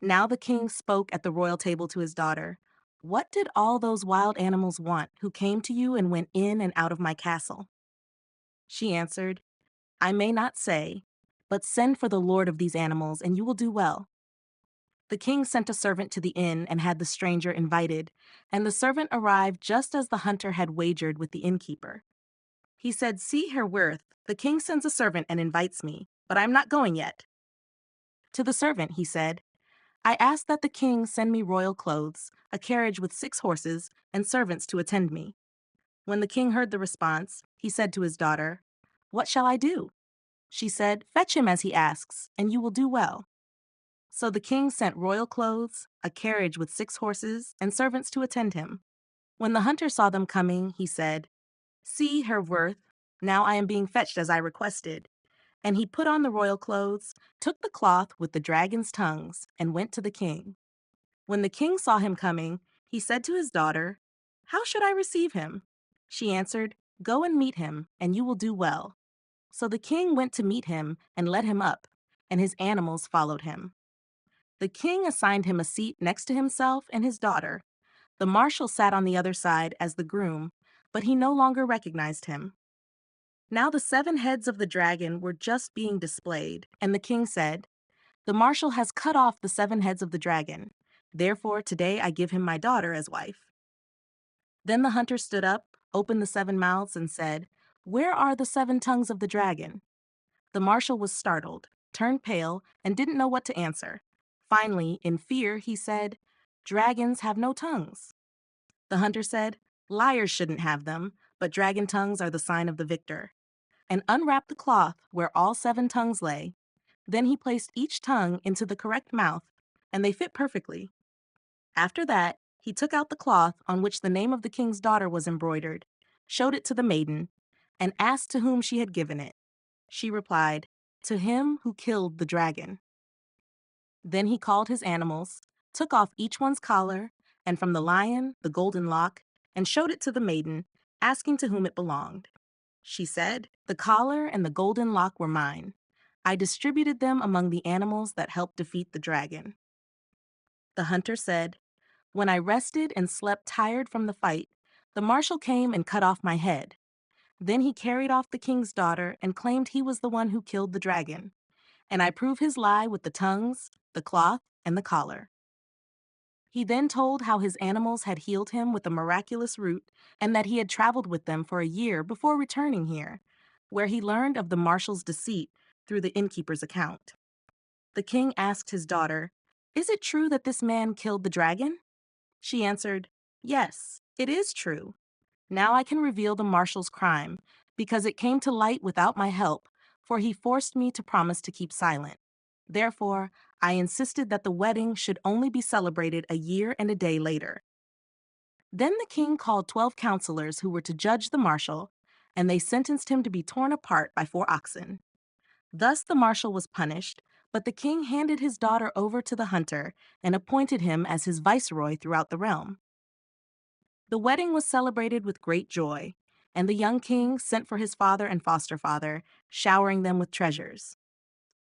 Now the king spoke at the royal table to his daughter. "What did all those wild animals want who came to you and went in and out of my castle?" She answered, "I may not say, but send for the lord of these animals, and you will do well." The king sent a servant to the inn and had the stranger invited, and the servant arrived just as the hunter had wagered with the innkeeper. He said, "See, Herr Wirth, the king sends a servant and invites me, but I am not going yet." To the servant he said, "I ask that the king send me royal clothes, a carriage with 6 horses, and servants to attend me." When the king heard the response, he said to his daughter, "What shall I do?" She said, "Fetch him as he asks, and you will do well." So the king sent royal clothes, a carriage with 6 horses, and servants to attend him. When the hunter saw them coming, he said, "See, Herr Wirth, now I am being fetched as I requested." And he put on the royal clothes, took the cloth with the dragon's tongues, and went to the king. When the king saw him coming, he said to his daughter, "How should I receive him?" She answered, "Go and meet him, and you will do well." So the king went to meet him and led him up, and his animals followed him. The king assigned him a seat next to himself and his daughter. The marshal sat on the other side as the groom, but he no longer recognized him. Now the 7 heads of the dragon were just being displayed, and the king said, "The marshal has cut off the 7 heads of the dragon. Therefore today I give him my daughter as wife." Then the hunter stood up, opened the 7 mouths, and said, "Where are the 7 tongues of the dragon?" The marshal was startled, turned pale, and didn't know what to answer. Finally, in fear, he said, "Dragons have no tongues." The hunter said, "Liars shouldn't have them, but dragon tongues are the sign of the victor," and unwrapped the cloth where all 7 tongues lay. Then he placed each tongue into the correct mouth, and they fit perfectly. After that, he took out the cloth on which the name of the king's daughter was embroidered, showed it to the maiden, and asked to whom she had given it. She replied, "To him who killed the dragon." Then he called his animals, took off each one's collar, and from the lion the golden lock, and showed it to the maiden, asking to whom it belonged. She said, "The collar and the golden lock were mine. I distributed them among the animals that helped defeat the dragon." The hunter said, "When I rested and slept tired from the fight, the marshal came and cut off my head. Then he carried off the king's daughter and claimed he was the one who killed the dragon. And I prove his lie with the tongues, the cloth, and the collar." He then told how his animals had healed him with a miraculous root and that he had traveled with them for a year before returning here, where he learned of the marshal's deceit through the innkeeper's account. The king asked his daughter, "Is it true that this man killed the dragon?" She answered, "Yes, it is true. Now I can reveal the marshal's crime, because it came to light without my help, for he forced me to promise to keep silent. Therefore, I insisted that the wedding should only be celebrated a year and a day later." Then the king called 12 counselors who were to judge the marshal, and they sentenced him to be torn apart by 4 oxen. Thus the marshal was punished, but the king handed his daughter over to the hunter and appointed him as his viceroy throughout the realm. The wedding was celebrated with great joy, and the young king sent for his father and foster father, showering them with treasures.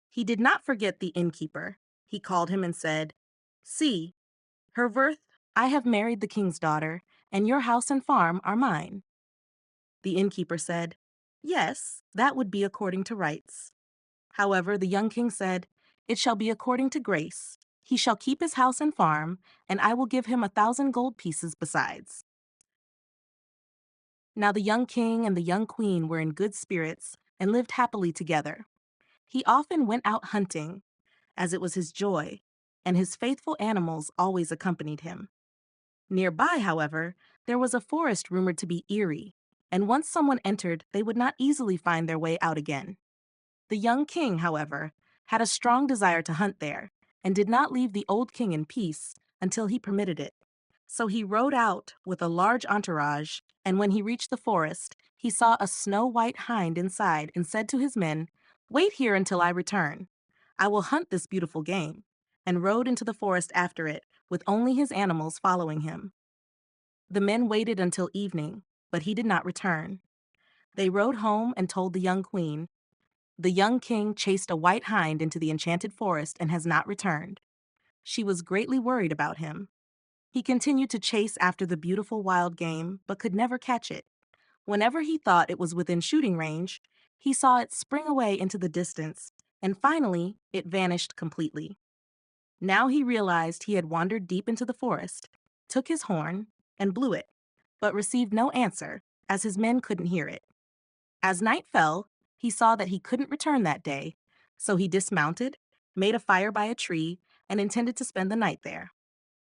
He did not forget the innkeeper. He called him and said, "See, Herr Wirth, I have married the king's daughter, and your house and farm are mine." The innkeeper said, "Yes, that would be according to rights." However, the young king said, "It shall be according to grace." He shall keep his house and farm, and I will give him 1,000 gold pieces besides." Now the young king and the young queen were in good spirits and lived happily together. He often went out hunting, as it was his joy, and his faithful animals always accompanied him. Nearby, however, there was a forest rumored to be eerie, and once someone entered, they would not easily find their way out again. The young king, however, had a strong desire to hunt there, and did not leave the old king in peace until he permitted it. So he rode out with a large entourage, and when he reached the forest, he saw a snow-white hind inside and said to his men, "Wait here until I return. I will hunt this beautiful game," and rode into the forest after it, with only his animals following him. The men waited until evening, but he did not return. They rode home and told the young queen, "The young king chased a white hind into the enchanted forest and has not returned." She was greatly worried about him. He continued to chase after the beautiful wild game, but could never catch it. Whenever he thought it was within shooting range, he saw it spring away into the distance, and finally, it vanished completely. Now he realized he had wandered deep into the forest, took his horn, and blew it, but received no answer, as his men couldn't hear it. As night fell, he saw that he couldn't return that day, so he dismounted, made a fire by a tree, and intended to spend the night there.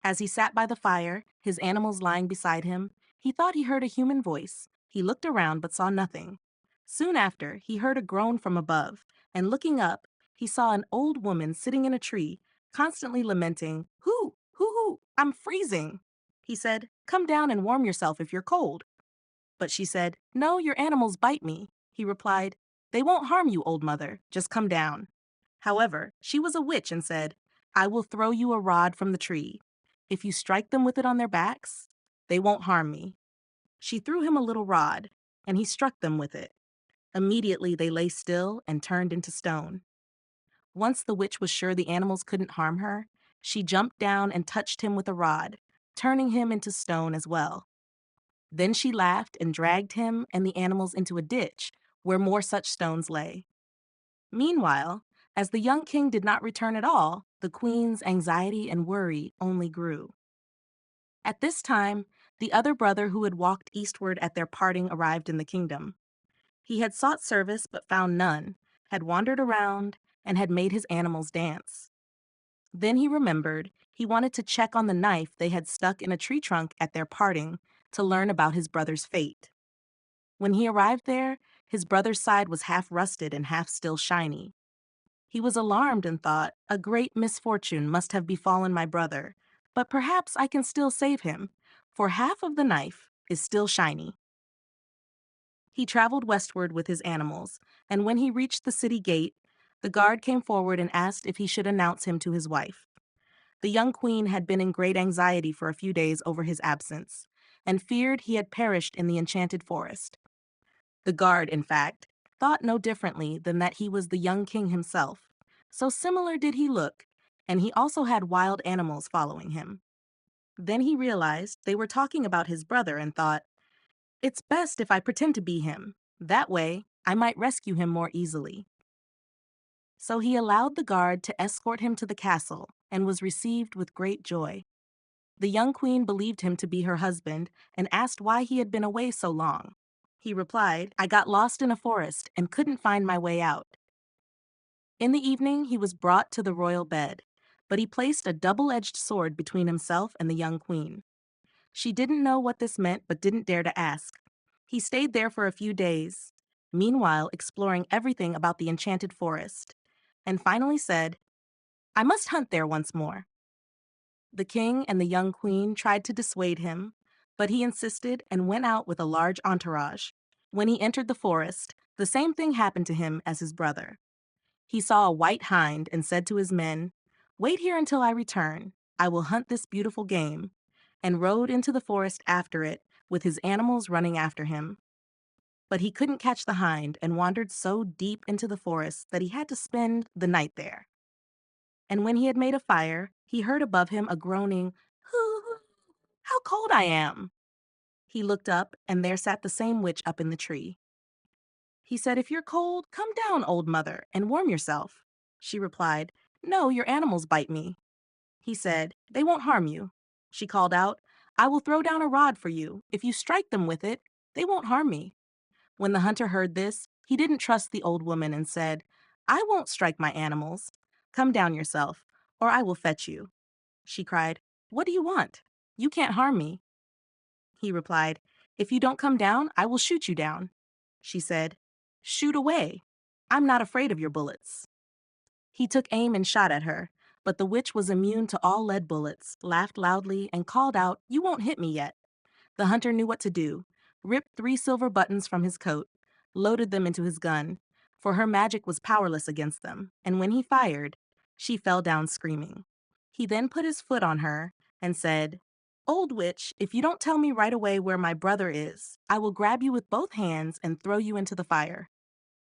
As he sat by the fire, his animals lying beside him, he thought he heard a human voice. He looked around but saw nothing. Soon after, he heard a groan from above, and looking up, he saw an old woman sitting in a tree, constantly lamenting, "Hoo, hoo, hoo, I'm freezing." He said, "Come down and warm yourself if you're cold." But she said, "No, your animals bite me." He replied, "They won't harm you, old mother, just come down." However, she was a witch and said, "I will throw you a rod from the tree. If you strike them with it on their backs, they won't harm me." She threw him a little rod, and he struck them with it. Immediately they lay still and turned into stone. Once the witch was sure the animals couldn't harm her, she jumped down and touched him with a rod, turning him into stone as well. Then she laughed and dragged him and the animals into a ditch, where more such stones lay. Meanwhile, as the young king did not return at all, the queen's anxiety and worry only grew. At this time, the other brother who had walked eastward at their parting arrived in the kingdom. He had sought service but found none, had wandered around, and had made his animals dance. Then he remembered he wanted to check on the knife they had stuck in a tree trunk at their parting to learn about his brother's fate. When he arrived there, his brother's side was half rusted and half still shiny. He was alarmed and thought, "A great misfortune must have befallen my brother, but perhaps I can still save him, for half of the knife is still shiny." He traveled westward with his animals, and when he reached the city gate, the guard came forward and asked if he should announce him to his wife. The young queen had been in great anxiety for a few days over his absence, and feared he had perished in the enchanted forest. The guard, in fact, thought no differently than that he was the young king himself. So similar did he look, and he also had wild animals following him. Then he realized they were talking about his brother and thought, "It's best if I pretend to be him. That way, I might rescue him more easily." So he allowed the guard to escort him to the castle and was received with great joy. The young queen believed him to be her husband and asked why he had been away so long. He replied, "I got lost in a forest and couldn't find my way out." In the evening, he was brought to the royal bed, but he placed a double-edged sword between himself and the young queen. She didn't know what this meant but didn't dare to ask. He stayed there for a few days, meanwhile exploring everything about the enchanted forest, and finally said, "I must hunt there once more." The king and the young queen tried to dissuade him, but he insisted and went out with a large entourage. When he entered the forest, the same thing happened to him as his brother. He saw a white hind and said to his men, "Wait here until I return. I will hunt this beautiful game," and rode into the forest after it, with his animals running after him. But he couldn't catch the hind and wandered so deep into the forest that he had to spend the night there. And when he had made a fire, he heard above him a groaning, "Hoo, hoo, how cold I am!" He looked up, and there sat the same witch up in the tree. He said, "If you're cold, come down, old mother, and warm yourself." She replied, "No, your animals bite me." He said, "They won't harm you." She called out, "I will throw down a rod for you. If you strike them with it, they won't harm me." When the hunter heard this, he didn't trust the old woman and said, "I won't strike my animals. Come down yourself, or I will fetch you." She cried, "What do you want? You can't harm me." He replied, "If you don't come down, I will shoot you down." She said, "Shoot away. I'm not afraid of your bullets." He took aim and shot at her, but the witch was immune to all lead bullets, laughed loudly, and called out, "You won't hit me yet." The hunter knew what to do, ripped 3 silver buttons from his coat, loaded them into his gun, for her magic was powerless against them, and when he fired, she fell down screaming. He then put his foot on her and said, "Old witch, if you don't tell me right away where my brother is, I will grab you with both hands and throw you into the fire."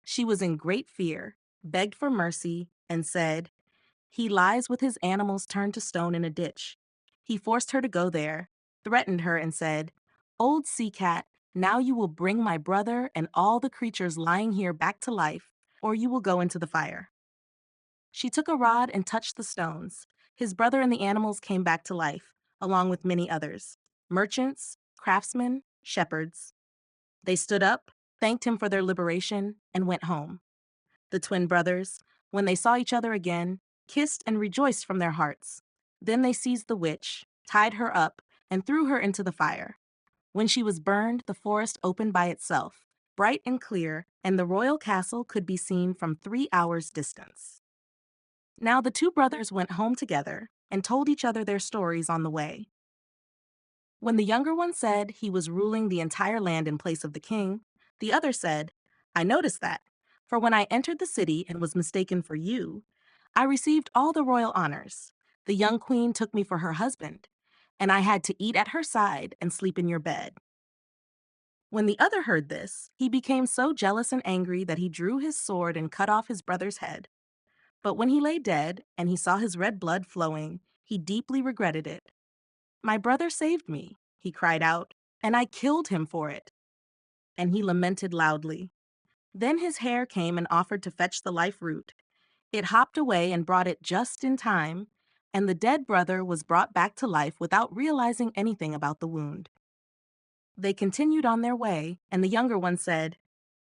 She was in great fear, begged for mercy, and said, "He lies with his animals turned to stone in a ditch." He forced her to go there, threatened her, and said, "Old sea cat, now you will bring my brother and all the creatures lying here back to life, or you will go into the fire." She took a rod and touched the stones. His brother and the animals came back to life, along with many others: merchants, craftsmen, shepherds. They stood up, thanked him for their liberation, and went home. The twin brothers, when they saw each other again, kissed and rejoiced from their hearts. Then they seized the witch, tied her up, and threw her into the fire. When she was burned, the forest opened by itself, bright and clear, and the royal castle could be seen from 3 hours' distance. Now the two brothers went home together and told each other their stories on the way. When the younger one said he was ruling the entire land in place of the king, the other said, "I noticed that, for when I entered the city and was mistaken for you, I received all the royal honors. The young queen took me for her husband, and I had to eat at her side and sleep in your bed." When the other heard this, he became so jealous and angry that he drew his sword and cut off his brother's head. But when he lay dead and he saw his red blood flowing, he deeply regretted it. "My brother saved me," he cried out, "and I killed him for it." And he lamented loudly. Then his hare came and offered to fetch the life root. It hopped away and brought it just in time, and the dead brother was brought back to life without realizing anything about the wound. They continued on their way, and the younger one said,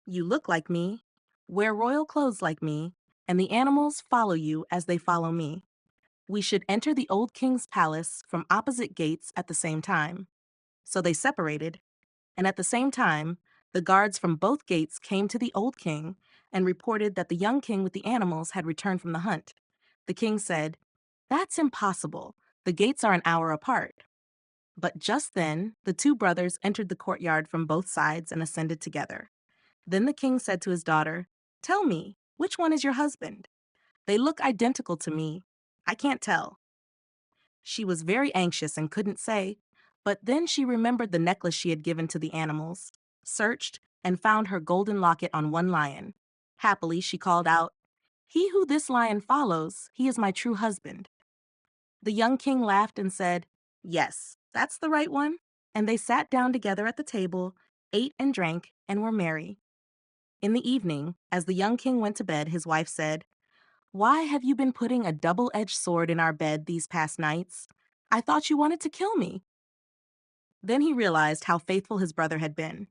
"You look like me, wear royal clothes like me, and the animals follow you as they follow me. We should enter the old king's palace from opposite gates at the same time." So they separated, and at the same time, the guards from both gates came to the old king and reported that the young king with the animals had returned from the hunt. The king said, "That's impossible. The gates are an hour apart." But just then, the two brothers entered the courtyard from both sides and ascended together. Then the king said to his daughter, "Tell me, which one is your husband? They look identical to me. I can't tell." She was very anxious and couldn't say, but then she remembered the necklace she had given to the animals, searched, and found her golden locket on one lion. Happily, she called out, "He who this lion follows, he is my true husband." The young king laughed and said, "Yes, that's the right one." And they sat down together at the table, ate and drank, and were merry. In the evening, as the young king went to bed, his wife said, "Why have you been putting a double-edged sword in our bed these past nights? I thought you wanted to kill me." Then he realized how faithful his brother had been.